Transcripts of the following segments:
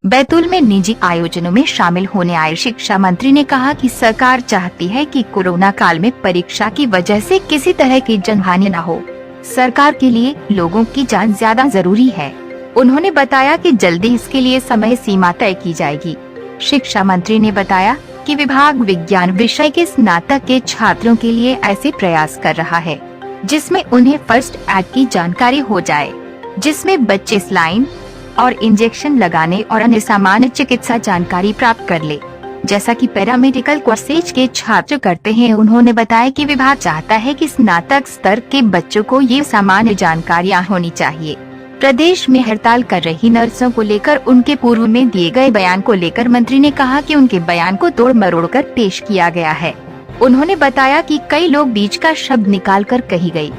बैतूल में निजी आयोजनों में शामिल होने आए शिक्षा मंत्री ने कहा कि सरकार चाहती है कि कोरोना काल में परीक्षा की वजह से किसी तरह की जनहानि न हो। सरकार के लिए लोगों की जान ज्यादा जरूरी है। उन्होंने बताया कि जल्दी इसके लिए समय सीमा तय की जाएगी। शिक्षा मंत्री ने बताया कि विभाग विज्ञान विषय के स्नातक के छात्रों के लिए ऐसे प्रयास कर रहा है जिसमें उन्हें फर्स्ट एड की जानकारी हो जाए, जिसमें बच्चे स्लाइन और इंजेक्शन लगाने और अन्य सामान्य चिकित्सा जानकारी प्राप्त कर ले, जैसा कि पैरामेडिकल कोर्सेज के छात्र करते हैं। उन्होंने बताया कि विभाग चाहता है कि स्नातक स्तर के बच्चों को ये सामान्य जानकारियां होनी चाहिए। प्रदेश में हड़ताल कर रही नर्सों को लेकर उनके पूर्व में दिए गए बयान को लेकर मंत्री ने कहा कि उनके बयान को तोड़ मरोड़ कर पेश किया गया है। उन्होंने बताया कि कई लोग बीच का शब्द निकालकर कही गई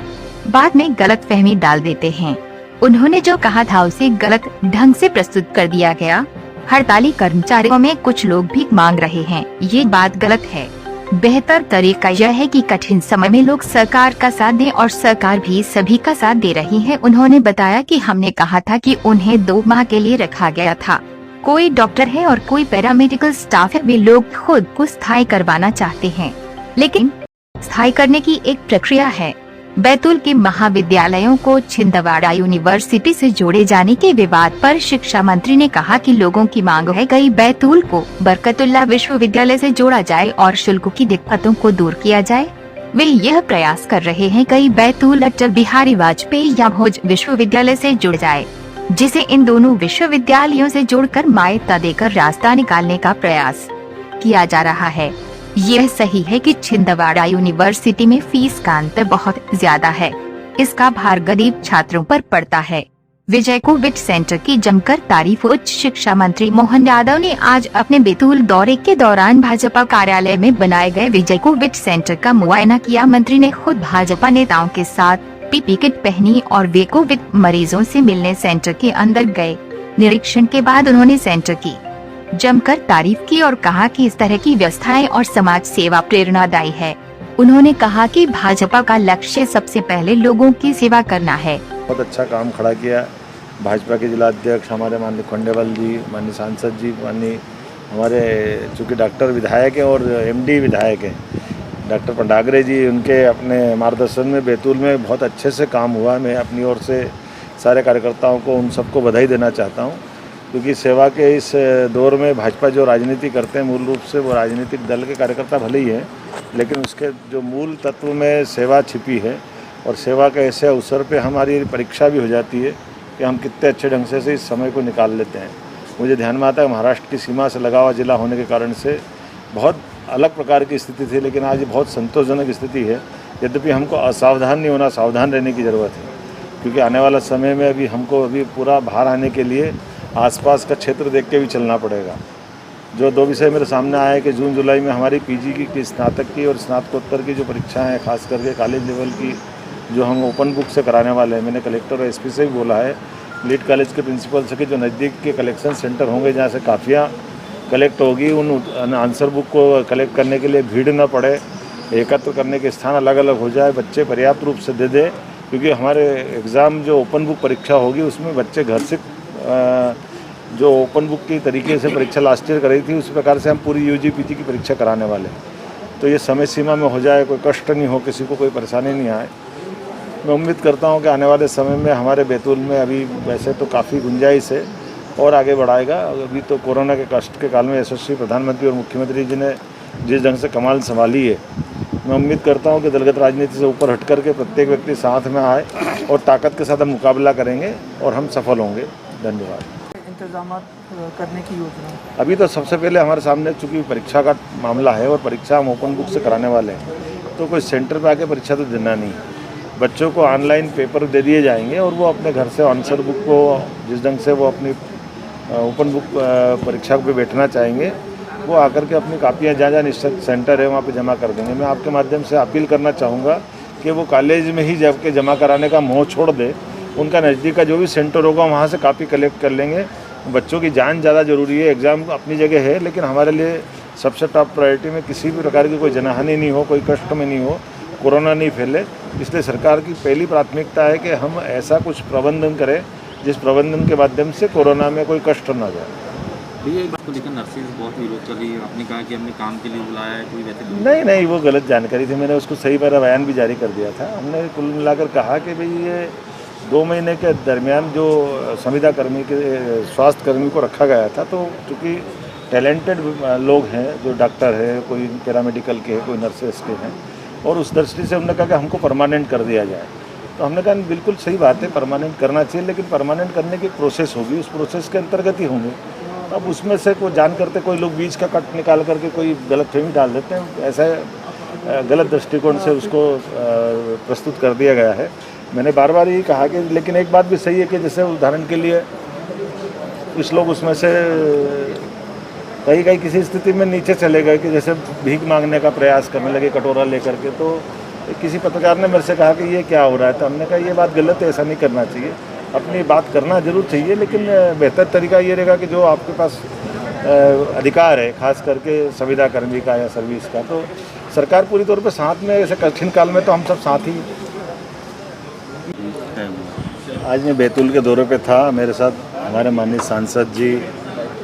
बात में गलतफहमी डाल देते हैं। उन्होंने जो कहा था उसे गलत ढंग से प्रस्तुत कर दिया गया। हड़ताली कर्मचारियों में कुछ लोग भीख मांग रहे हैं, ये बात गलत है। बेहतर तरीका यह है कि कठिन समय में लोग सरकार का साथ दें और सरकार भी सभी का साथ दे रही है। उन्होंने बताया कि हमने कहा था कि उन्हें 2 माह के लिए रखा गया था। कोई डॉक्टर है और कोई पैरामेडिकल स्टाफ है, वे लोग खुद को स्थायी करवाना चाहते हैं, लेकिन स्थायी करने की एक प्रक्रिया है। बैतूल के महाविद्यालयों को छिंदवाड़ा यूनिवर्सिटी से जोड़े जाने के विवाद पर शिक्षा मंत्री ने कहा कि लोगों की मांग है कि बैतूल को बरकतुल्लाह विश्वविद्यालय से जोड़ा जाए और शुल्क की दिक्कतों को दूर किया जाए। वे यह प्रयास कर रहे हैं कि बैतूल अटल बिहारी वाजपेयी या भोज विश्वविद्यालय से जुड़ जाए, जिसे इन दोनों विश्वविद्यालयों से जोड़कर मान्यता देकर रास्ता निकालने का प्रयास किया जा रहा है। यह सही है कि छिंदवाड़ा यूनिवर्सिटी में फीस का अंतर बहुत ज्यादा है, इसका भार गरीब छात्रों पर पड़ता है। विजय कोविड सेंटर की जमकर तारीफ। उच्च शिक्षा मंत्री मोहन यादव ने आज अपने बैतूल दौरे के दौरान भाजपा कार्यालय में बनाए गए विजय कोविड सेंटर का मुआयना किया। मंत्री ने खुद भाजपा नेताओं के साथ पीपी किट पहनी और वे कोविड मरीजों से मिलने सेंटर के अंदर गए। निरीक्षण के बाद उन्होंने सेंटर की जमकर तारीफ की और कहा कि इस तरह की व्यवस्थाएं और समाज सेवा प्रेरणादायी है। उन्होंने कहा कि भाजपा का लक्ष्य सबसे पहले लोगों की सेवा करना है। बहुत अच्छा काम खड़ा किया भाजपा के जिला अध्यक्ष हमारे माननीय खंडेवाल जी, माननीय सांसद जी, माननीय हमारे चूँकि डॉक्टर विधायक हैं और एमडी विधायक हैं डॉक्टर पंडागरे जी, उनके अपने मार्गदर्शन में बैतूल में बहुत अच्छे से काम हुआ। मैं अपनी ओर से सारे कार्यकर्ताओं को उन सबको बधाई देना चाहता हूँ, क्योंकि सेवा के इस दौर में भाजपा जो राजनीति करते हैं मूल रूप से वो राजनीतिक दल के कार्यकर्ता भले ही हैं, लेकिन उसके जो मूल तत्व में सेवा छिपी है और सेवा के ऐसे अवसर पे हमारी परीक्षा भी हो जाती है कि हम कितने अच्छे ढंग से इस समय को निकाल लेते हैं। मुझे ध्यान में आता है महाराष्ट्र की सीमा से लगा हुआ जिला होने के कारण से बहुत अलग प्रकार की स्थिति थी, लेकिन आज बहुत संतोषजनक स्थिति है। यद्यपि हमको असावधान नहीं होना, सावधान रहने की ज़रूरत है, क्योंकि आने वाला समय में हमको पूरा बाहर आने के लिए आसपास का क्षेत्र देख के भी चलना पड़ेगा। जो 2 विषय मेरे सामने आए हैं कि जून जुलाई में हमारी पीजी की स्नातक की और स्नातकोत्तर की जो परीक्षाएं हैं, खास करके कॉलेज लेवल की जो हम ओपन बुक से कराने वाले हैं। मैंने कलेक्टर और एसपी से भी बोला है, लीड कॉलेज के प्रिंसिपल से कि जो नज़दीक के कलेक्शन सेंटर होंगे जहाँ से काफ़ियाँ कलेक्ट होगी, उन आंसर बुक को कलेक्ट करने के लिए भीड़ न पड़े, एकत्र करने के स्थान अलग अलग हो जाए, बच्चे पर्याप्त रूप से दे दें, क्योंकि हमारे एग्ज़ाम जो ओपन बुक परीक्षा होगी उसमें बच्चे घर से जो ओपन बुक की तरीके से परीक्षा लास्ट ईयर कराई थी उस प्रकार से हम पूरी यूजी पीजी की परीक्षा कराने वाले हैं। तो ये समय सीमा में हो जाए, कोई कष्ट नहीं हो, किसी को कोई परेशानी नहीं आए। मैं उम्मीद करता हूँ कि आने वाले समय में हमारे बैतूल में अभी वैसे तो काफ़ी गुंजाइश है और आगे बढ़ाएगा। अभी तो कोरोना के कष्ट के काल में यशस्वी प्रधानमंत्री और मुख्यमंत्री जी ने जिस ढंग से कमाल संभाली है, मैं उम्मीद करता हूं कि दलगत राजनीति से ऊपर हट करके प्रत्येक व्यक्ति साथ में आए और ताकत के साथ हम मुकाबला करेंगे और हम सफल होंगे। धन्यवाद। इंतजाम करने की योजना अभी तो सबसे पहले हमारे सामने चूँकि परीक्षा का मामला है और परीक्षा हम ओपन बुक से कराने वाले हैं, तो कोई सेंटर पे आके परीक्षा तो देना नहीं। बच्चों को ऑनलाइन पेपर दे दिए जाएंगे और वो अपने घर से आंसर बुक को जिस ढंग से वो अपनी ओपन बुक परीक्षा पे बैठना चाहेंगे वो आकर के अपनी कापियाँ जहाँ जहाँ निश्चित सेंटर है वहाँ पे जमा कर देंगे। मैं आपके माध्यम से अपील करना चाहूँगा कि वो कॉलेज में ही जाके जमा कराने का मोह छोड़ दे, उनका नज़दीक का जो भी सेंटर होगा वहाँ से कापी कलेक्ट कर लेंगे। बच्चों की जान ज़्यादा ज़रूरी है, एग्ज़ाम अपनी जगह है, लेकिन हमारे लिए सबसे टॉप प्रायोरिटी में किसी भी प्रकार की कोई जनहानि नहीं हो, कोई कष्ट में नहीं हो, कोरोना नहीं फैले। इसलिए सरकार की पहली प्राथमिकता है कि हम ऐसा कुछ प्रबंधन करें जिस प्रबंधन के माध्यम से कोरोना में कोई कष्ट ना जाए। भैया एक बात को लेकर नर्सेज बहुत विरोध कर रही है, आपने कहा कि हमने काम के लिए बुलाया है, कोई वैसे नहीं नहीं, वो गलत जानकारी थी। मैंने उसको सही मेरा बयान भी जारी कर दिया था। हमने कुल मिलाकर कहा कि भाई ये 2 महीने के दरमियान जो संविदा कर्मी के स्वास्थ्य कर्मी को रखा गया था, तो चूँकि टैलेंटेड लोग हैं, जो डॉक्टर है, कोई पैरामेडिकल के हैं, कोई नर्सेस के हैं, और उस दृष्टि से हमने कहा कि हमको परमानेंट कर दिया जाए। तो हमने कहा बिल्कुल सही बात है, परमानेंट करना चाहिए, लेकिन परमानेंट करने की प्रोसेस होगी, उस प्रोसेस के अंतर्गत ही होंगे। अब उसमें से कोई जान करते कोई लोग बीच का कट निकाल करके कोई गलतफहमी डाल देते हैं, ऐसा गलत दृष्टिकोण से उसको प्रस्तुत कर दिया गया है। मैंने बार बार यही कहा कि, लेकिन एक बात भी सही है कि जैसे उदाहरण के लिए कुछ लोग उसमें से कहीं कहीं किसी स्थिति में नीचे चले गए कि जैसे भीख मांगने का प्रयास करने लगे कटोरा लेकर के, तो किसी पत्रकार ने मेरे से कहा कि ये क्या हो रहा है, तो हमने कहा ये बात गलत है, ऐसा नहीं करना चाहिए। अपनी बात करना जरूर चाहिए, लेकिन बेहतर तरीका ये रहेगा कि जो आपके पास अधिकार है, खास करके संविदा कर्मी का या सर्विस का, तो सरकार पूरी तौर पे साथ में, ऐसे कठिन काल में तो हम सब साथ ही। आज मैं बैतूल के दौरे पे था, मेरे साथ हमारे माननीय सांसद जी,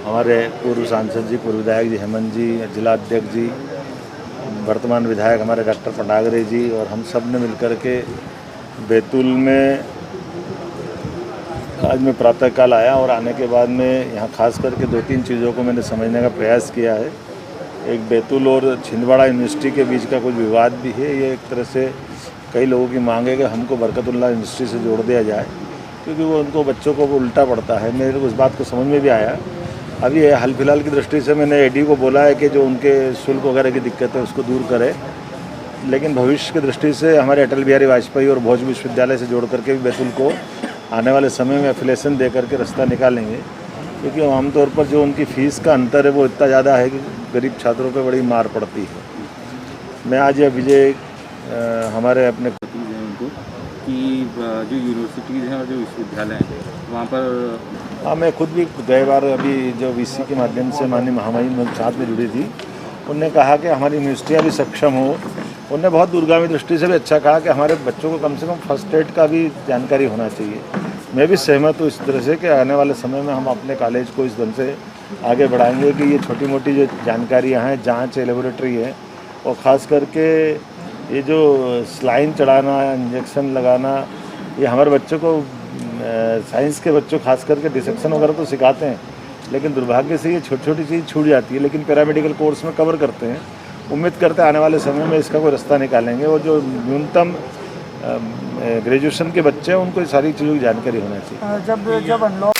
हमारे पूर्व सांसद जी, पूर्व विधायक जी हेमंत जी, जिला अध्यक्ष जी, वर्तमान विधायक हमारे डॉक्टर पंडागरे जी, और हम सब ने मिलकर के बैतूल में आज मैं प्रातःकाल आया, और आने के बाद में यहाँ खास करके 2-3 चीज़ों को मैंने समझने का प्रयास किया है। एक, बैतूल और छिंदवाड़ा यूनिवर्सिटी के बीच का कुछ विवाद भी है। ये एक तरह से कई लोगों की मांग है कि हमको बरकतुल्लाह यूनिवर्सिटी से जोड़ दिया जाए, क्योंकि वो उनको बच्चों को वो उल्टा पड़ता है। मेरे को उस बात को समझ में भी आया। अभी हाल फिलहाल की दृष्टि से मैंने एडी को बोला है कि जो उनके शुल्क वगैरह की दिक्कत है उसको दूर करे, लेकिन भविष्य की दृष्टि से हमारे अटल बिहारी वाजपेयी और भोज विश्वविद्यालय से जोड़ करके भी बैतूल को आने वाले समय में एफिलेशन दे करके रास्ता निकालेंगे, क्योंकि आमतौर पर जो उनकी फ़ीस का अंतर है वो इतना ज़्यादा है कि गरीब छात्रों पर बड़ी मार पड़ती है। मैं आज यह विजय हमारे अपने उनको कि जो यूनिवर्सिटीज़ हैं और जो विश्वविद्यालय हैं वहाँ पर, हाँ, मैं खुद भी गए बार अभी जो वीसी के माध्यम से माननीय महामहिम मेरे साथ में जुड़ी थी, उनने कहा कि हमारी यूनिवर्सिटियाँ भी सक्षम हो। उनने बहुत दूरगामी दृष्टि से भी अच्छा कहा कि हमारे बच्चों को कम से कम फर्स्ट एड का भी जानकारी होना चाहिए। मैं भी सहमत हूँ इस तरह से कि आने वाले समय में हम अपने कॉलेज को इस ढंग से आगे बढ़ाएंगे कि ये छोटी मोटी जो जानकारियाँ हैं, जाँच लेबोरेटरी है, और ख़ास करके ये जो स्लाइन चढ़ाना, इंजेक्शन लगाना, ये हमारे बच्चों को साइंस के बच्चों खास करके डिसेक्शन वगैरह तो सिखाते हैं, लेकिन दुर्भाग्य से ये छोटी छोटी चीज़ छूट जाती है, लेकिन पैरामेडिकल कोर्स में कवर करते हैं। उम्मीद करते हैं आने वाले समय में इसका कोई रास्ता निकालेंगे, और जो न्यूनतम ग्रेजुएशन के बच्चे हैं उनको ये सारी चीज़ों की जानकारी होना चाहिए। जब अनलॉक